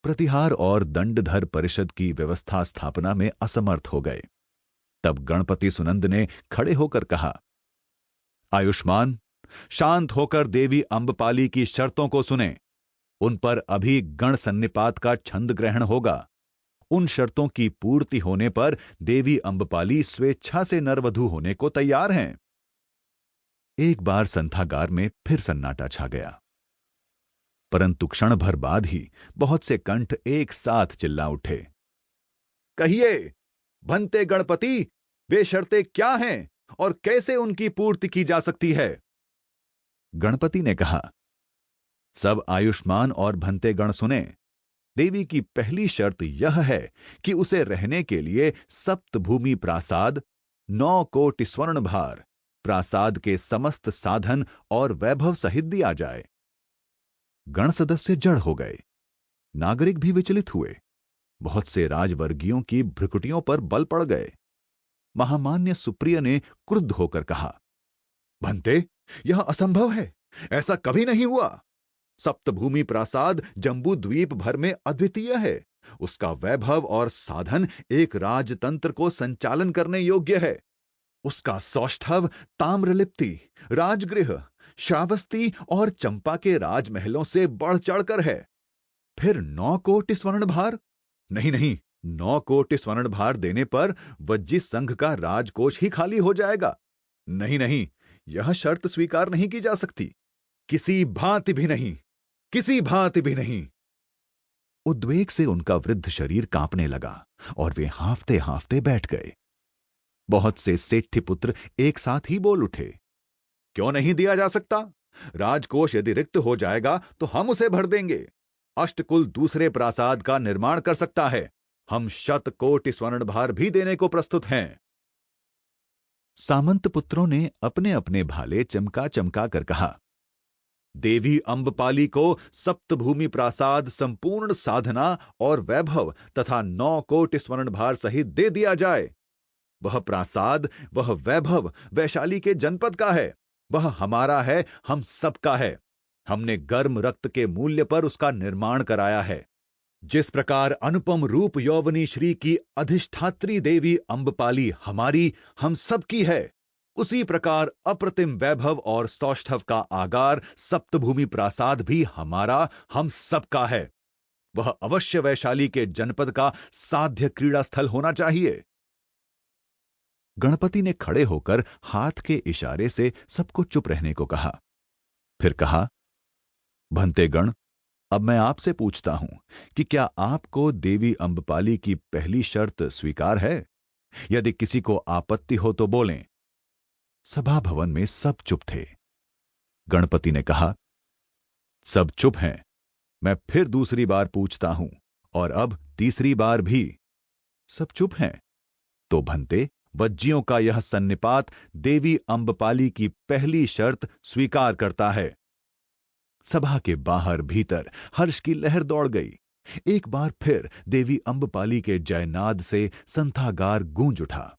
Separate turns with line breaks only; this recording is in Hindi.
प्रतिहार और दंडधर परिषद की व्यवस्था स्थापना में असमर्थ हो गए। तब गणपति सुनंद ने खड़े होकर कहा, आयुष्मान, शांत होकर देवी अम्बपाली की शर्तों को सुने। उन पर अभी गण सन्निपात का छंद ग्रहण होगा। उन शर्तों की पूर्ति होने पर देवी अम्बपाली स्वेच्छा से नरवधू होने को तैयार हैं। एक बार संथागार में फिर सन्नाटा छा गया, परंतु क्षण भर बाद ही बहुत से कंठ एक साथ चिल्ला उठे, कहिए भंते गणपति, वे शर्तें क्या हैं और कैसे उनकी पूर्ति की जा सकती है? गणपति ने कहा, सब आयुष्मान और भंते गण सुने। देवी की पहली शर्त यह है कि उसे रहने के लिए सप्तभूमि प्रासाद, 9 कोटि स्वर्ण भार, प्रासाद के समस्त साधन और वैभव सहित दिया जाए। गण सदस्य जड़ हो गए, नागरिक भी विचलित हुए। बहुत से राजवर्गीयों की भ्रुकुटियों पर बल पड़ गए। महामान्य सुप्रिय ने क्रुद्ध होकर कहा, भंते, यह असंभव है, ऐसा कभी नहीं हुआ। सप्तभूमि प्रासाद जम्बू द्वीप भर में अद्वितीय है। उसका वैभव और साधन एक राजतंत्र को संचालन करने योग्य है। उसका सौष्ठव ताम्रलिप्ति, राजगृह, श्रावस्ती और चंपा के राजमहलों से बढ़ चढ़कर है। फिर 9 कोटि स्वर्ण भार? नहीं नहीं, 9 कोटि स्वर्ण भार देने पर वज्जी संघ का राजकोष ही खाली हो जाएगा। नहीं नहीं, यह शर्त स्वीकार नहीं की जा सकती, किसी भांति भी नहीं, किसी भांति भी नहीं। उद्वेग से उनका वृद्ध शरीर कांपने लगा और वे हांफते हांफते बैठ गए। बहुत से सेठ्ठी पुत्र एक साथ ही बोल उठे, क्यों नहीं दिया जा सकता? राजकोष यदि रिक्त हो जाएगा तो हम उसे भर देंगे। अष्टकुल दूसरे प्रासाद का निर्माण कर सकता है। हम 100 कोटि स्वर्ण भार भी देने को प्रस्तुत हैं। सामंत पुत्रों ने अपने अपने भाले चमका चमका कर कहा, देवी अम्बपाली को सप्तभूमि प्रासाद संपूर्ण साधना और वैभव तथा 9 कोटि स्वर्ण भार सहित दे दिया जाए। वह प्रासाद, वह वैभव वैशाली के जनपद का है। वह हमारा है, हम सबका है। हमने गर्म रक्त के मूल्य पर उसका निर्माण कराया है। जिस प्रकार अनुपम रूप यौवनी श्री की अधिष्ठात्री देवी अम्बपाली हमारी, हम सबकी है, उसी प्रकार अप्रतिम वैभव और सौष्ठव का आगार सप्तभूमि प्रासाद भी हमारा, हम सबका है। वह अवश्य वैशाली के जनपद का साध्य क्रीड़ा स्थल होना चाहिए। गणपति ने खड़े होकर हाथ के इशारे से सबको चुप रहने को कहा। फिर कहा, भंतेगण, अब मैं आपसे पूछता हूं कि क्या आपको देवी अम्बपाली की पहली शर्त स्वीकार है? यदि किसी को आपत्ति हो तो बोलें। सभा भवन में सब चुप थे। गणपति ने कहा, सब चुप हैं। मैं फिर दूसरी बार पूछता हूं, और अब तीसरी बार भी। सब चुप हैं। तो भंते, वज्जियों का यह सन्निपात देवी अम्बपाली की पहली शर्त स्वीकार करता है। सभा के बाहर भीतर हर्ष की लहर दौड़ गई। एक बार फिर देवी अम्बपाली के जयनाद से संथागार गूंज उठा।